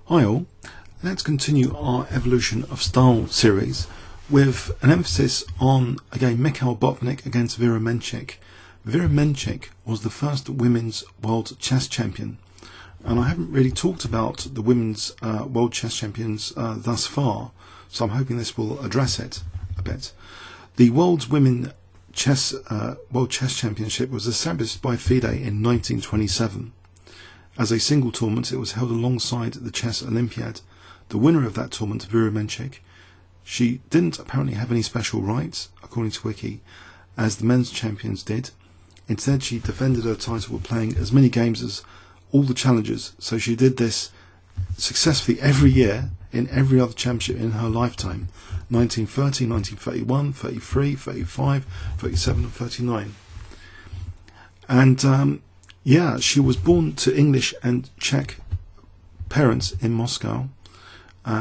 Hi all, let's continue our Evolution of Style series with an emphasis on, again, Mikhail Botvinnik against Vera Menchik. Vera Menchik was the first women's world chess champion, and I haven't really talked about the women's world chess champions thus far, so I'm hoping this will address it a bit. The world's world chess championship was established by FIDE in 1927. As a single tournament, it was held alongside the Chess Olympiad. The winner of that tournament, Vera Menchik, she didn't apparently have any special rights, according to Wiki, as the men's champions did. Instead, she defended her title with playing as many games as all the challengers, so she did this successfully every year in every other championship in her lifetime: 1930, 1931, 33, 35, 37 and 39. And yeah, she was born to English and Czech parents in Moscow.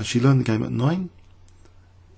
She learned the game at 9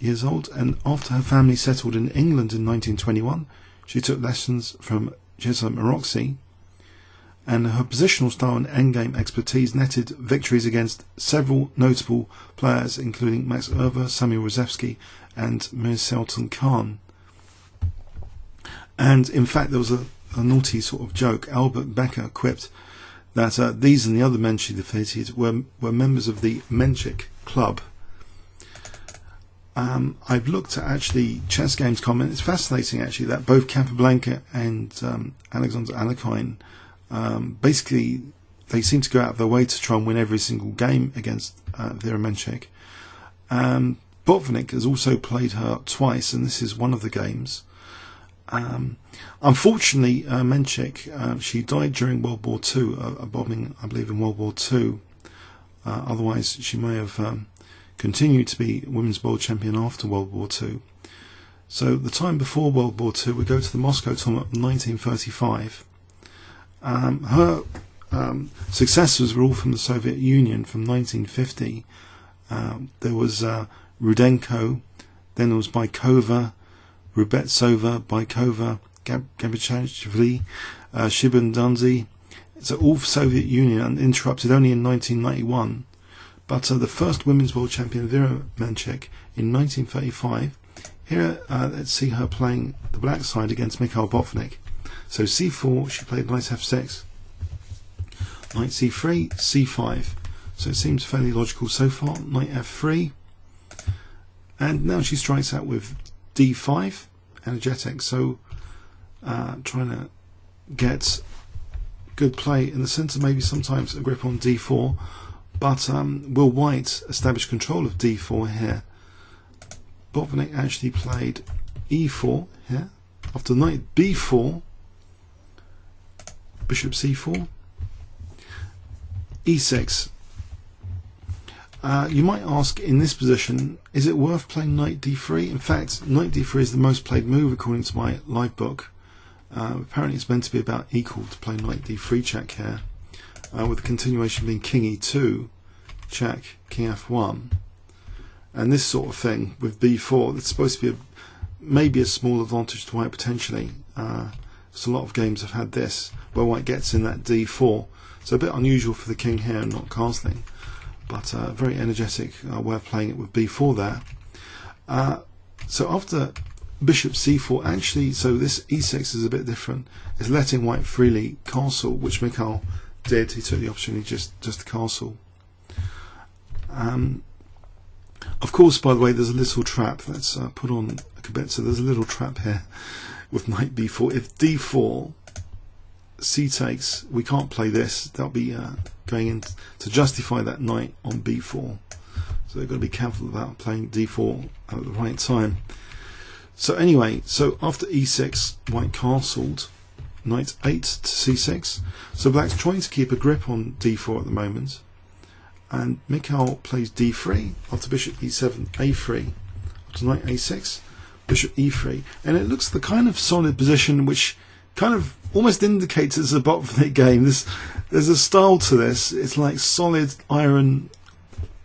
years old, and after her family settled in England in 1921, she took lessons from Cesar Maroczy, and her positional style and endgame expertise netted victories against several notable players, including Max Erver, Samuel Rozewski, and Mircea Khan. And in fact, there was a naughty sort of joke. Albert Becker quipped that these and the other men she defeated were members of the Menchik Club. I've looked at actually Chess Games comment. It's fascinating actually that both Capablanca and Alexander Alekhine, basically they seem to go out of their way to try and win every single game against Vera Menchik. Botvinnik has also played her twice, and this is one of the games. Unfortunately, Menchik, she died during World War II, a bombing, I believe, in World War II. Otherwise, she may have continued to be women's world champion after World War II. So the time before World War II, we go to the Moscow tournament of 1935. Her successors were all from the Soviet Union from 1950. There was Rudenko, then there was Baikova, Rubetsova, Baikova, Gabichashvili, Shibandandzi. So all Soviet Union, uninterrupted only in 1991. But the first women's world champion, Vera Menchik, in 1935. Here, let's see her playing the black side against Mikhail Botvinnik. So c4, she played knight f6, knight c3, c5. So it seems fairly logical so far. Knight f3, and now she strikes out with d5, energetic. So trying to get good play in the centre, maybe sometimes a grip on d4. But will White establish control of d4 here? Botvinnik actually played e4 here. After knight b4, bishop c4, e6. You might ask, in this position, is it worth playing knight d3? In fact, knight d3 is the most played move according to my live book. Apparently it's meant to be about equal to play knight d3 check here, with the continuation being king e2, check, king f1, and this sort of thing with b4. It's supposed to be maybe a small advantage to White potentially. So a lot of games have had this, where White gets in that d4. So a bit unusual for the king here and not castling, but a very energetic way of playing it with b4 there. So after bishop c4, actually, so this e6 is a bit different. It's letting White freely castle, which Mikhail did. He took the opportunity just to castle. Of course, by the way, there's a little trap. Let's put on a bit. So there's a little trap here with knight b4. If d4, c takes, we can't play this. That'll be going in to justify that knight on b4. So they've got to be careful about playing d4 at the right time. So anyway, so after e6, White castled, knight 8 to c6. So Black's trying to keep a grip on d4 at the moment. And Mikhail plays d3 after bishop e7, a3, after knight a6, bishop e3, and it looks the kind of solid position which kind of almost indicates it's a Botvinnik game. There's a style to this. It's like solid iron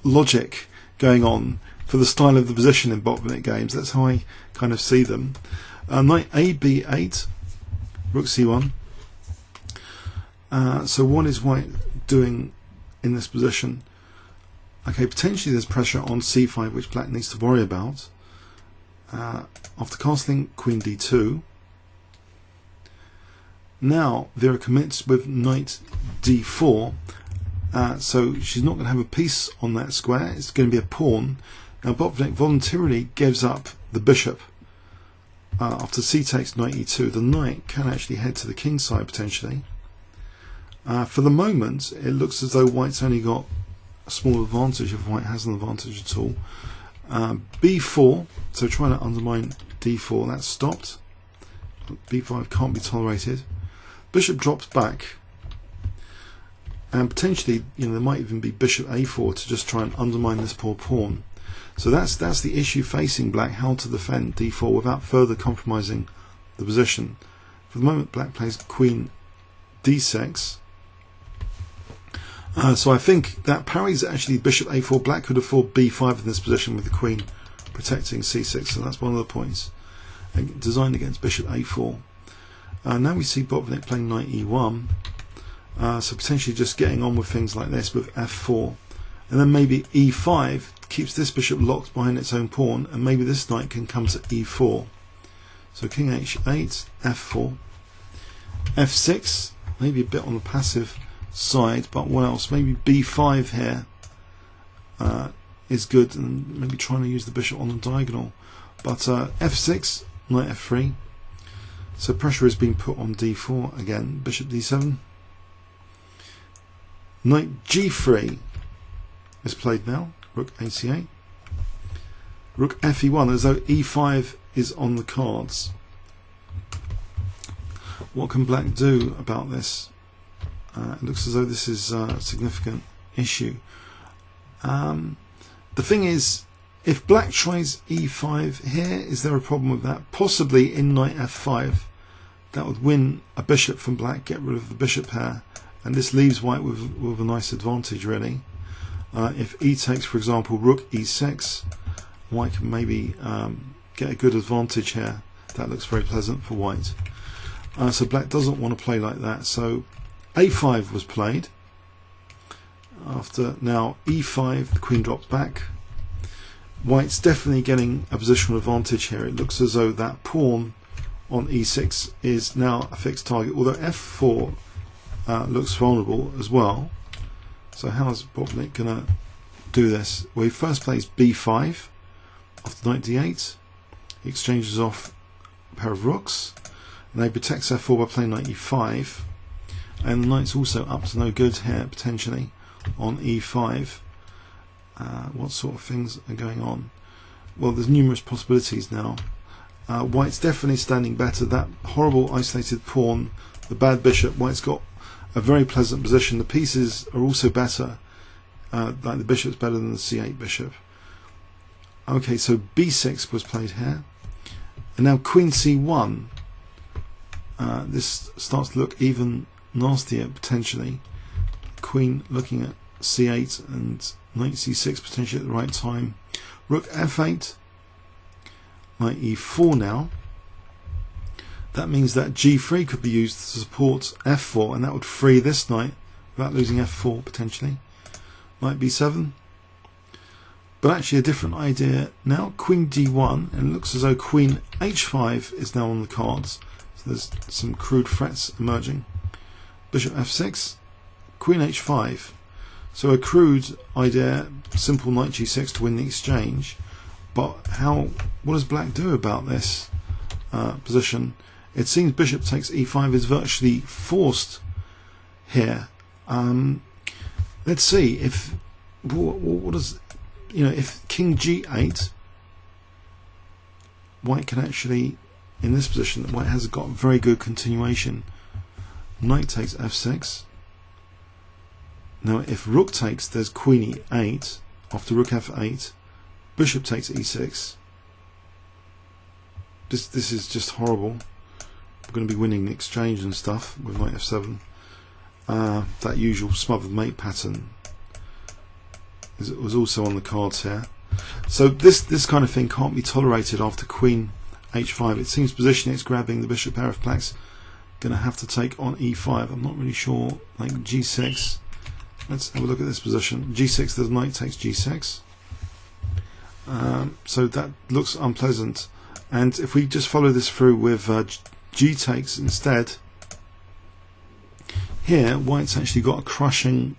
logic going on for the style of the position in Botvinnik games. That's how I kind of see them. Knight a b8, rook c1. So what is White doing in this position? Okay, potentially there's pressure on c5 which black needs to worry about. After castling queen d2, now Vera commits with knight d4, so she's not going to have a piece on that square, it's going to be a pawn. Now Botvinnik voluntarily gives up the bishop. After c takes knight e2, the knight can actually head to the king side potentially. For the moment, it looks as though white's only got a small advantage if white has an advantage at all. b4, so trying to undermine d4, that's stopped. b5 can't be tolerated. Bishop drops back, and potentially, there might even be bishop a4 to just try and undermine this poor pawn. So that's the issue facing black, how to defend d4 without further compromising the position. For the moment, black plays queen d6. So I think that parries actually bishop a4. Black could afford b5 in this position with the queen protecting c6, so that's one of the points designed against bishop a4. Now we see Botvinnik playing knight e1, so potentially just getting on with things like this with f4, and then maybe e5 keeps this bishop locked behind its own pawn, and maybe this knight can come to e4. So king h8, f4, f6, maybe a bit on the passive side, but what else? Maybe b5 here is good, and maybe trying to use the bishop on the diagonal. But f6, knight f3. So pressure is being put on d4 again. Bishop d7. Knight g3 is played now. Rook ac8. Rook fe1, as though e5 is on the cards. What can black do about this? It looks as though this is a significant issue. The thing is, if black tries e5 here, is there a problem with that? Possibly in knight f5. That would win a bishop from black, get rid of the bishop pair, and this leaves white with a nice advantage really. If e takes, for example, rook e6, white can maybe get a good advantage here. That looks very pleasant for white. So black doesn't want to play like that. So a5 was played. After now e5, the queen drops back. White's definitely getting a positional advantage here. It looks as though that pawn on e6 is now a fixed target, although f4 looks vulnerable as well. So how is Botvinnik going to do this? Well, he first plays b5 after knight d8. He exchanges off a pair of rooks, and he protects f4 by playing knight e5. And the knight's also up to no good here potentially on e5. What sort of things are going on? Well, there's numerous possibilities now. White's definitely standing better. That horrible isolated pawn, the bad bishop, white's got a very pleasant position. The pieces are also better. Like the bishop's better than the c8 bishop. Okay, so b6 was played here. And now queen c1. This starts to look even nastier potentially. Queen looking at c8 and knight c6 potentially at the right time. Rook f8. Knight e4 now. That means that g3 could be used to support f4, and that would free this knight without losing f4 potentially. Knight b7. But actually a different idea now. Queen d1, and it looks as though queen h5 is now on the cards. So there's some crude threats emerging. Bishop f6, queen h5. So a crude idea, simple knight g6 to win the exchange. But what does black do about this position? It seems bishop takes e5 is virtually forced here. Let's see if what does if king g8, white can actually, in this position, white has got very good continuation. Knight takes f6. Now if rook takes, there's queen e8 after rook f8. Bishop takes e6. This is just horrible. We're going to be winning the exchange and stuff with knight f7. That usual smothered mate pattern was also on the cards here. So this kind of thing can't be tolerated after queen h5. It seems positioning it's grabbing the bishop pair. If black's going to have to take on e5, I'm not really sure. Like g6 let's have a look at this position. G6, the knight takes G6. So that looks unpleasant. And if we just follow this through with G takes instead, here white's actually got a crushing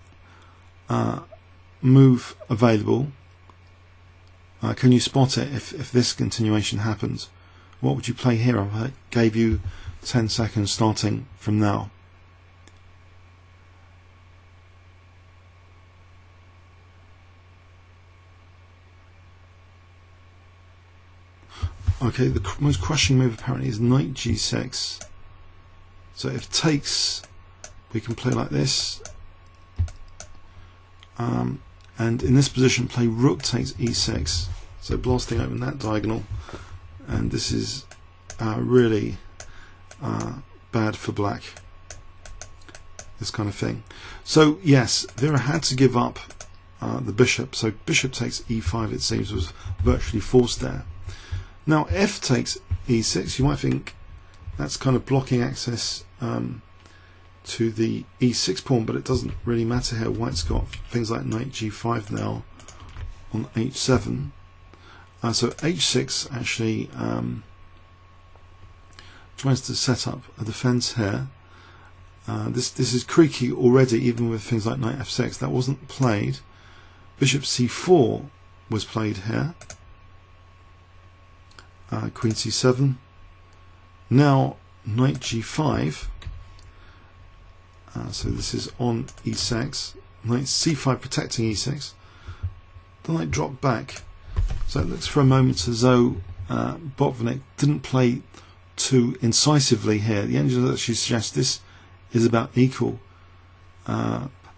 move available. Can you spot it if this continuation happens? What would you play here? I gave you 10 seconds starting from now. Okay, the most crushing move apparently is knight G6. So if takes, we can play like this. And in this position play rook takes E6, so blasting open that diagonal, and this is really bad for black, this kind of thing. So yes, Vera had to give up the bishop, so bishop takes E5 it seems was virtually forced there. Now F takes E6, you might think that's kind of blocking access to the E6 pawn, but it doesn't really matter here. White's got things like knight G5 now on H7. So H6 actually tries to set up a defense here. This is creaky already, even with things like knight F6. That wasn't played. Bishop C4 was played here. Queen C7. Now knight G5. So this is on E6, knight C5 protecting E6. The knight dropped back, so it looks for a moment as though Botvinnik didn't play too incisively here. The engine actually suggests this is about equal.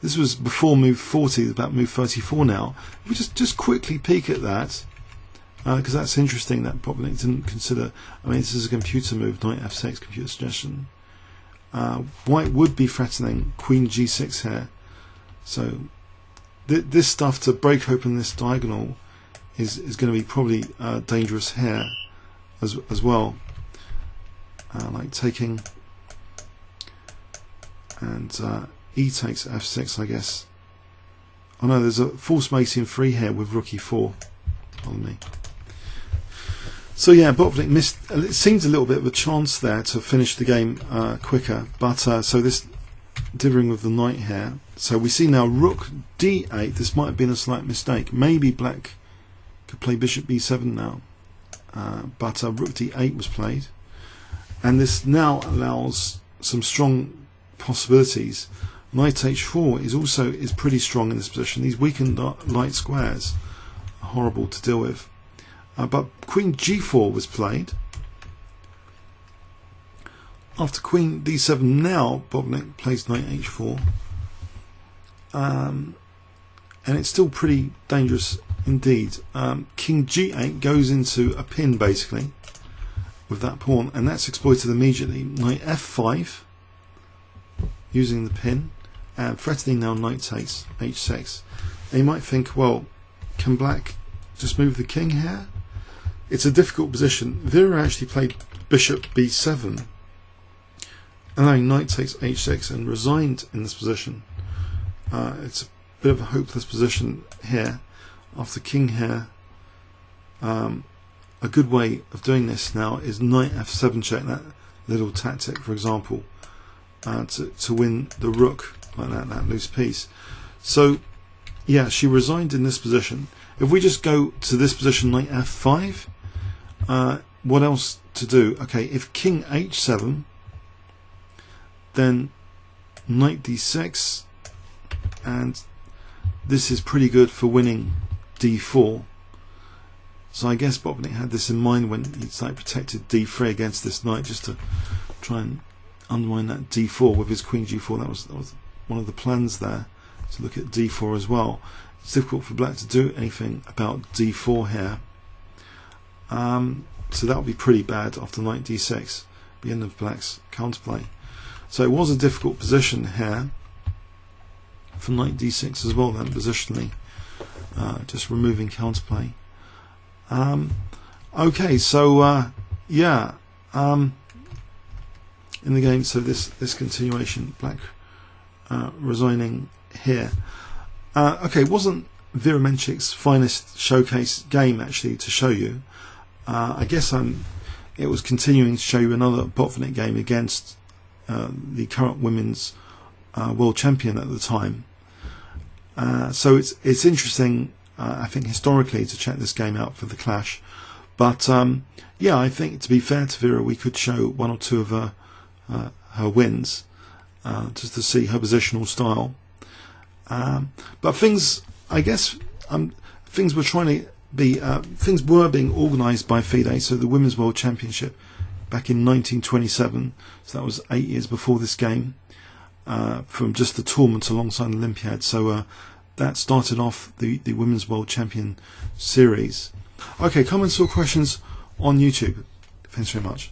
This was before move 40, about move 34 now. If we just quickly peek at that, because that's interesting that Botvinnik didn't consider. I mean, this is a computer move, knight F6, computer suggestion. White would be threatening Queen G6 here, so this stuff to break open this diagonal is going to be probably dangerous here as well, like taking, and E takes F6 I guess. Oh no, there's a false mate in 3 here with rook E4 on me. So yeah, Botvinnik missed. It seems a little bit of a chance there to finish the game quicker, but so this dithering with the knight here. So we see now rook D8. This might have been a slight mistake. Maybe black could play bishop B7 now, but rook D8 was played, and this now allows some strong possibilities. Knight H4 is pretty strong in this position. These weakened light squares are horrible to deal with. But Queen G4 was played. After Queen D7 now, Botvinnik plays Knight H4. And it's still pretty dangerous indeed. King G8 goes into a pin basically with that pawn, and that's exploited immediately. Knight F5 using the pin, and threatening now knight takes H6. And you might think, well, can black just move the king here? It's a difficult position. Vera actually played bishop B7, allowing knight takes H6, and resigned in this position. It's a bit of a hopeless position here. After king here, a good way of doing this now is knight F7 check, that little tactic, for example, to win the rook like that loose piece. So yeah, she resigned in this position. If we just go to this position, knight F5. What else to do? Okay, if king H7, then knight D6, and this is pretty good for winning D4. So I guess Botvinnik had this in mind when he protected D3 against this knight, just to try and undermine that D4 with his Queen G4. That was one of the plans there, to look at D4 as well. It's difficult for black to do anything about D4 here. So that would be pretty bad after knight D6, the end of black's counterplay. So it was a difficult position here for knight D6 as well then, positionally, just removing counterplay. Okay, so yeah, in the game, so this continuation, black resigning here. Okay, it wasn't Vera Menchik's finest showcase game actually to show you. I guess it was continuing to show you another Botvinnik game against the current women's world champion at the time. So it's interesting, I think, historically, to check this game out for the clash. But yeah, I think, to be fair to Vera, we could show one or two of her wins, just to see her positional style. But things, I guess, things were being organised by FIDE. So the Women's World Championship back in 1927. So that was 8 years before this game. From just the tournament alongside the Olympiad. So that started off the Women's World Champion series. Okay, comments or questions on YouTube? Thanks very much.